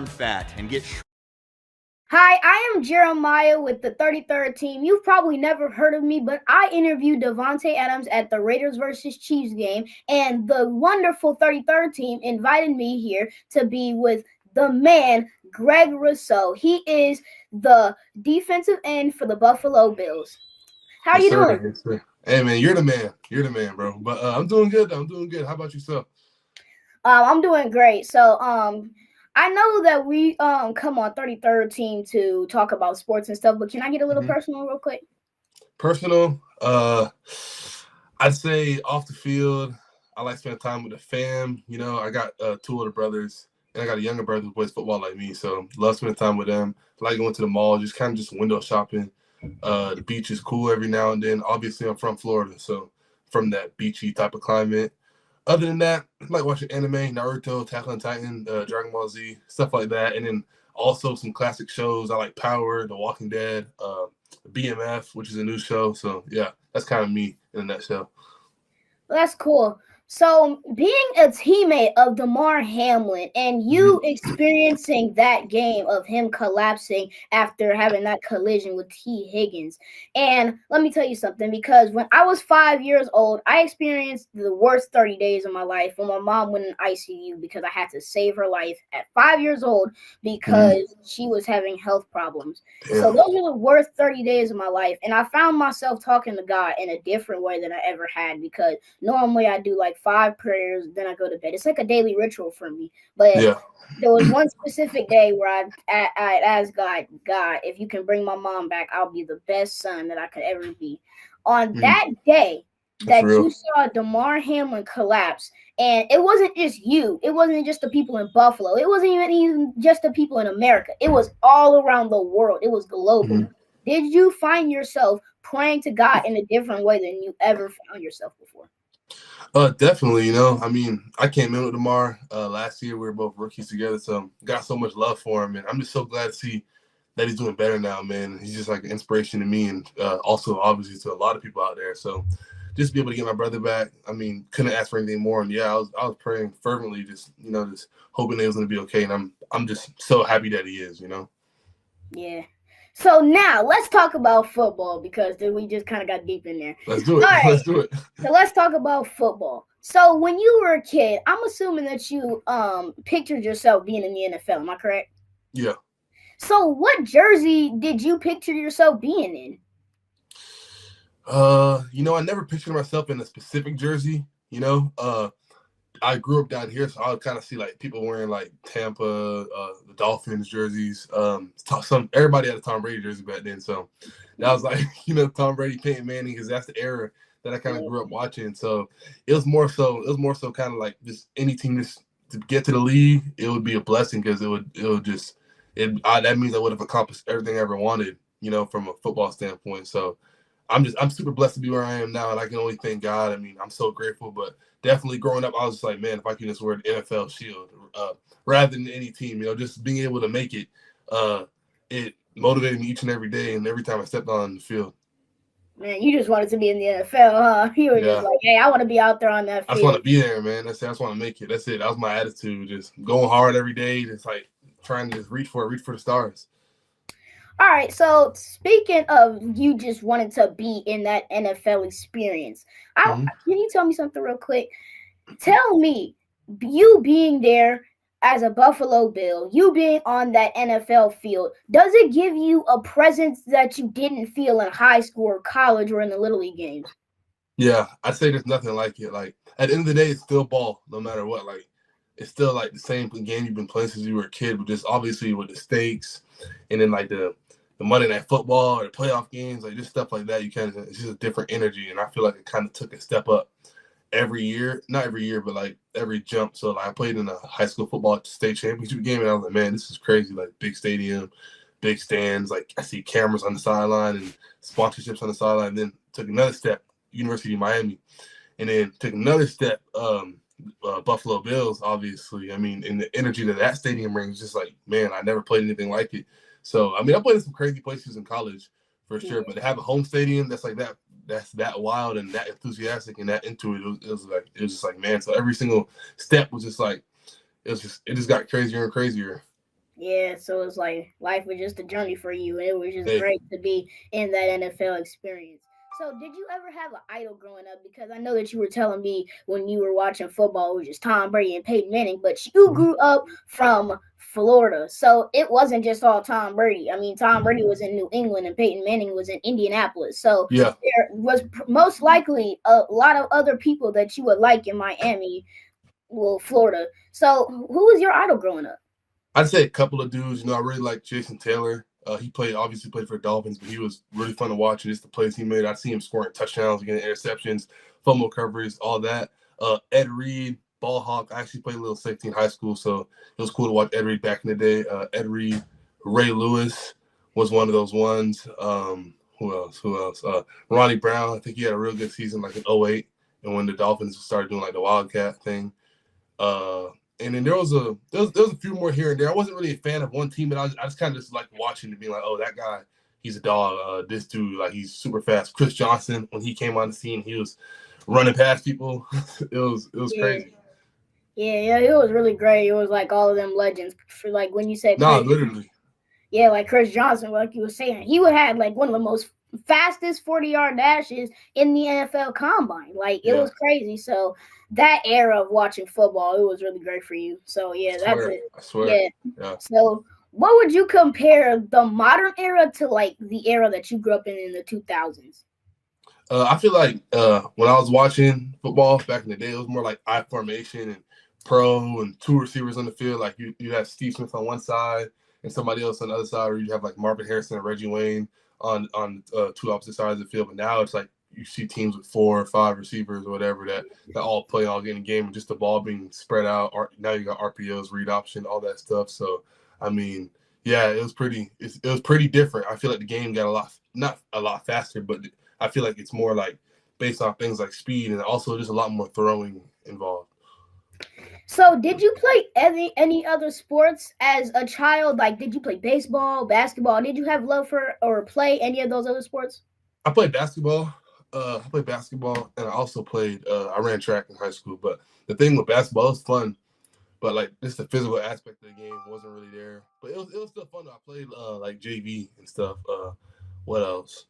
burn fat and get Hi, I am Jeremiah with the 33rd team. You've probably never heard of me, but I interviewed Devontae Adams at the Raiders versus Chiefs game, and the wonderful 33rd team invited me here to be with the man, Greg Rousseau. He is the defensive end for the Buffalo Bills. How Yes, you sir. doing? Yes, sir. Hey, man, you're the man. You're the man, bro. But I'm doing good. I'm doing good. How about yourself? I'm doing great. So, I know that we come on 33rd team to talk about sports and stuff, but can I get a little personal real quick? Personal, I'd say off the field, I like spending time with the fam. You know, I got 2 older brothers, and I got a younger brother who plays football like me. So love spending time with them. Like going to the mall, just window shopping. The beach is cool every now and then. Obviously, I'm from Florida, so from that beachy type of climate. Other than that, I like watching anime, Naruto, Attack on Titan, Dragon Ball Z, stuff like that. And then also some classic shows. I like Power, The Walking Dead, BMF, which is a new show. So, yeah, that's kind of me in a nutshell. That's cool. So, being a teammate of DeMar Hamlin and you experiencing that game of him collapsing after having that collision with T. Higgins. And let me tell you something, because when I was 5 years old, I experienced the worst 30 days of my life when my mom went in ICU because I had to save her life at 5 years old because she was having health problems. Yeah. So, those were the worst 30 days of my life. And I found myself talking to God in a different way than I ever had, because normally I do like 5 prayers, then I go to bed. It's like a daily ritual for me. But there was one specific day where I asked God, if you can bring my mom back, I'll be the best son that I could ever be. On that day that you saw DeMar Hamlin collapse, and it wasn't just you. It wasn't just the people in Buffalo. It wasn't even just the people in America. It was all around the world. It was global. Did you find yourself praying to God in a different way than you ever found yourself before? Definitely, you know. I mean, I came in with DeMar last year. We were both rookies together, so got so much love for him, and I'm just so glad to see that he's doing better now, man. He's just like an inspiration to me, and also obviously to a lot of people out there. So just be able to get my brother back, I mean, couldn't ask for anything more. And yeah, I was praying fervently, just hoping that he was going to be okay. And I'm just so happy that he is, you know. Yeah. So now let's talk about football, because then we just kind of got deep in there. Let's do it. Right. Let's do it. So let's talk about football. So when you were a kid, I'm assuming that you pictured yourself being in the NFL. Am I correct? Yeah. So what jersey did you picture yourself being in? You know, I never pictured myself in a specific jersey, you know. I grew up down here, so I would kind of see like people wearing like Tampa, the Dolphins jerseys. Everybody had a Tom Brady jersey back then, so that was like, you know, Tom Brady, Peyton Manning, because that's the era that I kind of grew up watching. So it was more so kind of like just any team just to get to the league, it would be a blessing, because that means I would have accomplished everything I ever wanted, you know, from a football standpoint. So I'm super blessed to be where I am now, and I can only thank God. I mean, I'm so grateful, but definitely growing up, I was just like, man, if I can just wear the NFL shield rather than any team, you know, just being able to make it, it motivated me each and every day and every time I stepped on the field. Man, you just wanted to be in the NFL, huh? You were just like, hey, I want to be out there on that field. I just want to be there, man. That's it. I just want to make it. That's it. That was my attitude, just going hard every day, just like trying to just reach for the stars. All right, so speaking of you just wanted to be in that NFL experience, can you tell me something real quick? Tell me, you being there as a Buffalo Bill, you being on that NFL field, does it give you a presence that you didn't feel in high school or college or in the Little League games? Yeah, I'd say there's nothing like it. Like, at the end of the day, it's still ball, no matter what. Like, it's still like the same game you've been playing since you were a kid, but just obviously with the stakes and then like the Monday Night Football or the playoff games, like just stuff like that. It's just a different energy, and I feel like it kind of took a step up every year. Not every year, but like every jump. So like I played in a high school football state championship game, and I was like, man, this is crazy. Like big stadium, big stands. Like I see cameras on the sideline and sponsorships on the sideline. And then took another step, University of Miami, and then took another step, Buffalo Bills. Obviously, I mean, and the energy that stadium brings, just like, man, I never played anything like it. So, I mean, I played in some crazy places in college for sure, but to have a home stadium that's like that's that wild and that enthusiastic and that into it, it was just like, man. So every single step was just like, it just got crazier and crazier. Yeah, so it's like life was just a journey for you, and it was just great to be in that NFL experience. So, did you ever have an idol growing up? Because I know that you were telling me when you were watching football, it was just Tom Brady and Peyton Manning, but you grew up from Florida, so it wasn't just all Tom Brady. I mean, Tom Brady was in New England and Peyton Manning was in Indianapolis, so yeah, there was most likely a lot of other people that you would like in Miami, well, Florida. So, who was your idol growing up? I'd say a couple of dudes. I really like Jason Taylor. He obviously played for the Dolphins, but he was really fun to watch. And just the plays he made. I'd see him scoring touchdowns, getting interceptions, fumble recoveries, all that. Ed Reed, ball hawk. I actually played a little safety in high school, so it was cool to watch Ed Reed back in the day. Ed Reed, Ray Lewis was one of those ones. Who else? Ronnie Brown. I think he had a real good season, like in 08, and when the Dolphins started doing like the Wildcat thing. And then there was a few more here and there. I wasn't really a fan of one team, but I just kind of just like watching and being like, oh, that guy, he's a dog. This dude, like, he's super fast. Chris Johnson, when he came on the scene, he was running past people. it was crazy. Yeah, it was really great. It was like all of them legends. For like when you said literally. Yeah, like Chris Johnson, like you were saying, he would have like one of the most fastest 40-yard dashes in the NFL combine. Like it was crazy. So that era of watching football, it was really great for you. So yeah, that's it. I swear. Yeah. So what would you compare the modern era to like the era that you grew up in the 2000s? I feel like when I was watching football back in the day, it was more like I formation and pro and two receivers on the field. Like you had Steve Smith on one side and somebody else on the other side, or you'd have like Marvin Harrison and Reggie Wayne on two opposite sides of the field. But now it's like you see teams with 4 or 5 receivers or whatever that all play all game in game, and just the ball being spread out. Now you got RPOs, read option, all that stuff. So I mean, yeah, it was pretty different. I feel like the game got not a lot faster, but I feel like it's more like based on things like speed, and also just a lot more throwing involved. So, did you play any other sports as a child? Like, did you play baseball, basketball? Did you have love for or play any of those other sports? I played basketball. And I also played. I ran track in high school. But the thing with basketball, it was fun, but like just the physical aspect of the game wasn't really there. But it was still fun. I played like JV and stuff. What else?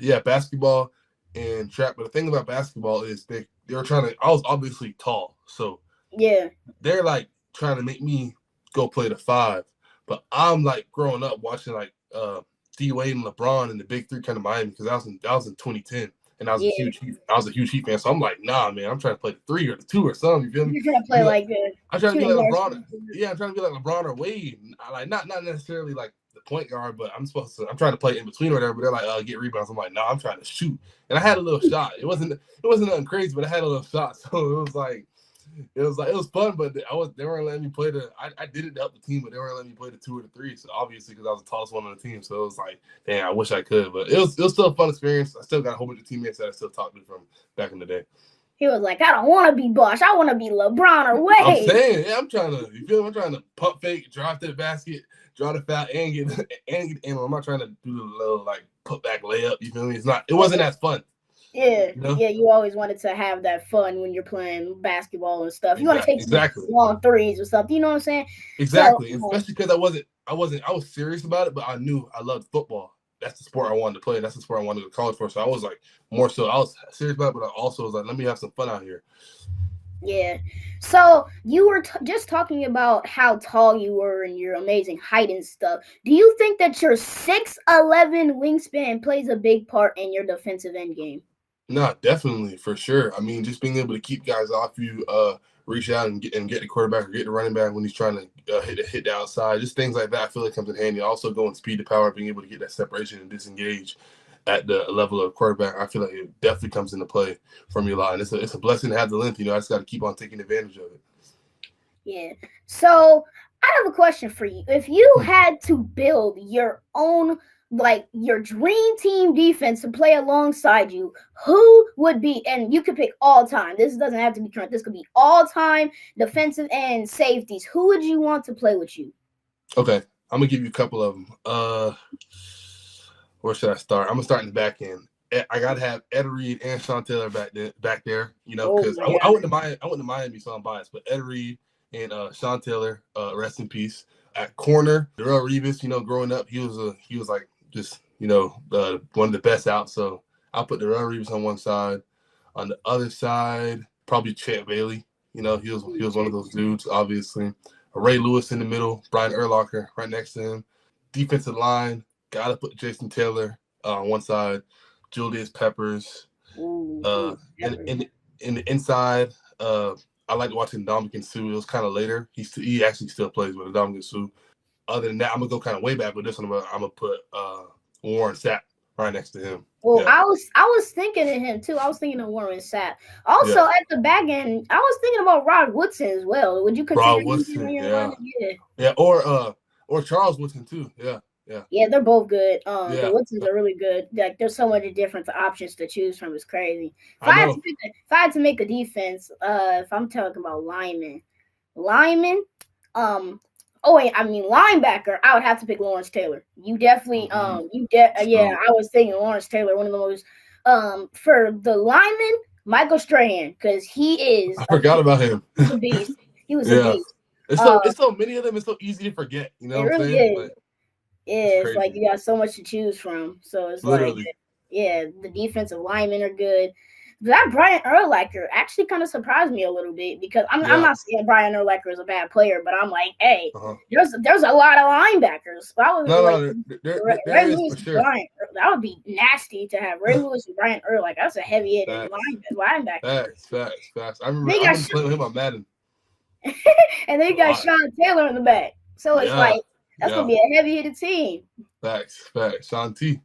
Yeah, basketball and track. But the thing about basketball is they were trying to. I was obviously tall, so yeah, they're like trying to make me go play the 5. But I'm like growing up watching like D Wade and LeBron and the Big Three kind of Miami, because that was in 2010. And I was a huge Heat fan, so I'm like, nah, man, I'm trying to play the 3 or the 2 or something. You feel me? You're trying to play like I'm trying to be like LeBron. Yeah, I'm trying to be like LeBron or Wade. Like not necessarily like the point guard, but I'm trying to play in between or whatever. But they're like, get rebounds. I'm like, nah, I'm trying to shoot. And I had a little shot. It wasn't nothing crazy, but I had a little shot. So it was fun, but they weren't letting me play I did it to help the team, but they weren't letting me play the 2 or the 3. So obviously, because I was the tallest one on the team, so it was like, damn, I wish I could, but it was still a fun experience. I still got a whole bunch of teammates that I still talk to from back in the day. He was like, I don't want to be Bosh. I want to be LeBron or Wade. I'm saying, yeah, I'm trying to pump fake, drive to the basket, draw the foul, and get I'm not trying to do the little like put back layup. You feel me? It wasn't as fun. Yeah, you always wanted to have that fun when you're playing basketball and stuff. You want to take some long threes or something. You know what I'm saying? Exactly, so, especially because I was serious about it, but I knew I loved football. That's the sport I wanted to play. That's the sport I wanted to go to college for. So I was like more so. I was serious about it, but I also was like, let me have some fun out here. Yeah. So you were just talking about how tall you were and your amazing height and stuff. Do you think that your 6'11" wingspan plays a big part in your defensive end game? No, definitely, for sure. I mean, just being able to keep guys off you, reach out and get the quarterback or get the running back when he's trying to hit the outside, just things like that. I feel like comes in handy. Also, going speed to power, being able to get that separation and disengage at the level of quarterback, I feel like it definitely comes into play for me a lot. And it's a blessing to have the length. I just got to keep on taking advantage of it. Yeah. So I have a question for you. If you had to build your own, like your dream team defense to play alongside you, who would be, and you could pick all time. This doesn't have to be current. This could be all time defensive and safeties. Who would you want to play with you? Okay. I'm going to give you a couple of them. Where should I start? I'm going to start in the back end. I got to have Ed Reed and Sean Taylor back there, because I went to Miami, so I'm biased, but Ed Reed and Sean Taylor, rest in peace. At corner, Darrell Revis, growing up, he was like just, one of the best out. So I'll put Darrell Revis on one side. On the other side, probably Champ Bailey. He was one of those dudes, obviously. Ray Lewis in the middle, Brian Urlacher right next to him. Defensive line, gotta put Jason Taylor on one side. Julius Peppers. In the inside, I like watching Dominican Sue. It was kind of later. He actually still plays with Dominican Sue. Other than that, I'm gonna go kind of way back with this one. I'm gonna put Warren Sapp right next to him. Well, yeah. I was thinking of him too. I was thinking of Warren Sapp. Also, at the back end, I was thinking about Rod Woodson as well. Would you consider Rod Woodson? Yeah. Or Charles Woodson too. Yeah, they're both good. The Woodsons are really good. Like, there's so many different options to choose from. It's crazy. If I had to make a defense, if I'm talking about linemen, linebacker, I would have to pick Lawrence Taylor. You definitely, I was thinking Lawrence Taylor, one of the most, for the lineman, Michael Strahan, because he is. I forgot about him. He was a beast. He was a beast. It's so many of them. It's so easy to forget. You know what I'm saying? Is. It's like you got so much to choose from. So it's literally. The defensive linemen are good. That Brian Urlacher actually kind of surprised me a little bit because I'm not saying Brian Urlacher is a bad player, but I'm like, hey, there's a lot of linebackers. There is for sure. That would be nasty to have Ray Lewis and Brian Urlacher. That's a heavy-hitted linebacker. Facts. I remember playing with him on Madden. And they got Sean Taylor in the back. So it's like, that's going to be a heavy-hitted team. Facts. Sean T.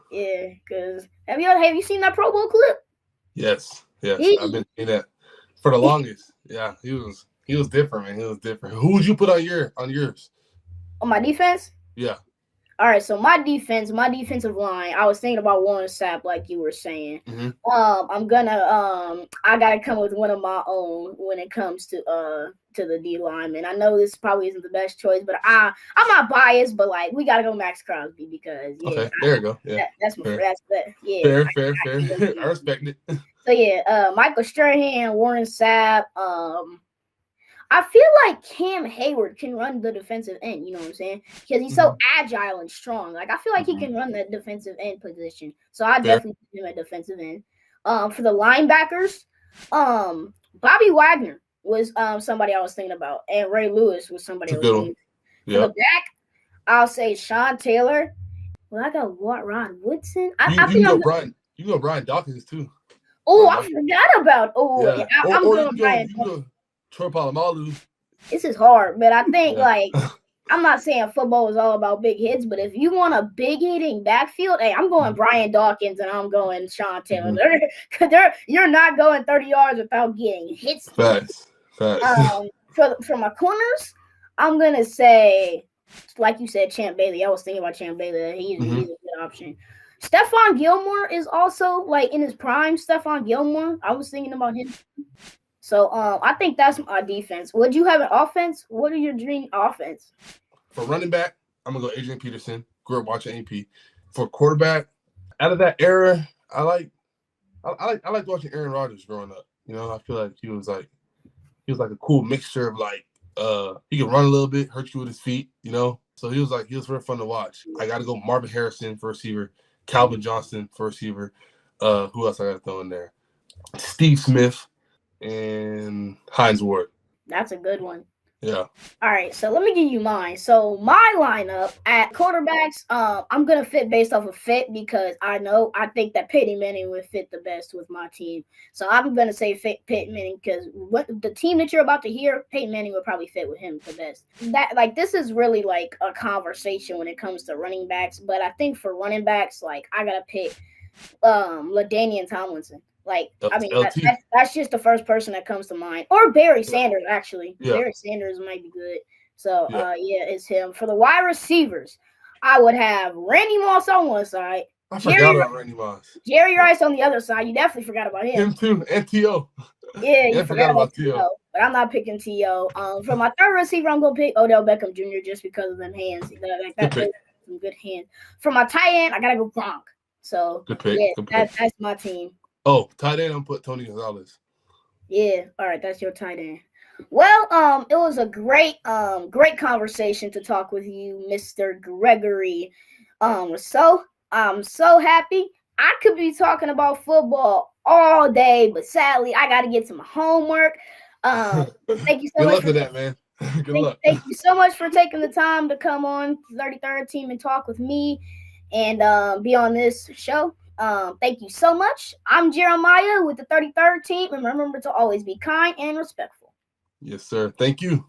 Yeah, because have you seen that Pro Bowl clip? Yes. I've been seeing that for the longest. Yeah, he was different, man. He was different. Who would you put on yours? On my defense? Yeah. All right, so my defensive line, I was thinking about Warren Sapp, like you were saying. Mm-hmm. I gotta come with one of my own when it comes to the D lineman. I know this probably isn't the best choice, but I'm not biased, but like we gotta go Max Crosby because okay, there you go. Yeah, that's my fair. Fair. I respect it. So Michael Strahan, Warren Sapp, I feel like Cam Hayward can run the defensive end, you know what I'm saying? Because he's so agile and strong. Like, I feel like he can run the defensive end position. So I definitely put him at defensive end. For the linebackers, Bobby Wagner was somebody I was thinking about. And Ray Lewis was somebody I was thinking about. For the back, I'll say Sean Taylor. Well, I got Rod Woodson. You go Brian Dawkins, too. Oh, I forgot about. I'm going Brian Dawkins. Troy Polamalu. This is hard, but I think I'm not saying football is all about big hits, but if you want a big hitting backfield, hey, I'm going Brian Dawkins and I'm going Sean Taylor. You're not going 30 yards without getting hits. Facts. For my corners, I'm gonna say, like you said, Champ Bailey. I was thinking about Champ Bailey. He's a good option. Stephon Gilmore is also like in his prime. Stephon Gilmore. I was thinking about him. So I think that's my defense. Would you have an offense? What are your dream offense? For running back, I'm gonna go Adrian Peterson. Grew up watching AP. For quarterback, out of that era, I like watching Aaron Rodgers growing up. You know, I feel like he was like a cool mixture of like he could run a little bit, hurt you with his feet, you know. So he was very fun to watch. I gotta go Marvin Harrison for receiver, Calvin Johnson for receiver. Who else I gotta throw in there? Steve Smith. And Hines Ward. That's a good one. Yeah. All right, so let me give you mine. So my lineup at quarterbacks, I'm gonna fit based off of fit because I think that Peyton Manning would fit the best with my team. So I'm gonna say Peyton Manning because what the team that you're about to hear, Peyton Manning would probably fit with him the best. This is really like a conversation when it comes to running backs, but I think for running backs, like I gotta pick LaDainian Tomlinson. Like, I mean, that's just the first person that comes to mind. Or Barry Sanders, actually. Yeah. Barry Sanders might be good. So, it's him. For the wide receivers, I would have Randy Moss on one side. I forgot about Randy Moss. Jerry Rice on the other side. You definitely forgot about him. Him too. And T.O. Yeah, you forgot about T.O. But I'm not picking T.O. For my third receiver, I'm going to pick Odell Beckham Jr. just because of them hands. Some good hands. For my tight end, I got to go Gronk. So, good pick. That's my team. Oh, tight end, I'm put Tony Gonzalez. Yeah, all right, that's your tight end. Well, it was a great conversation to talk with you, Mr. Gregory Rousseau. I'm so happy. I could be talking about football all day, but sadly, I got to get to my homework. Thank you so Good much luck for with that, man. Good luck. thank you so much for taking the time to come on 33rd Team and talk with me and be on this show. Thank you so much. I'm Jeremiah with the 33rd Team, and remember to always be kind and respectful. Yes, sir. Thank you.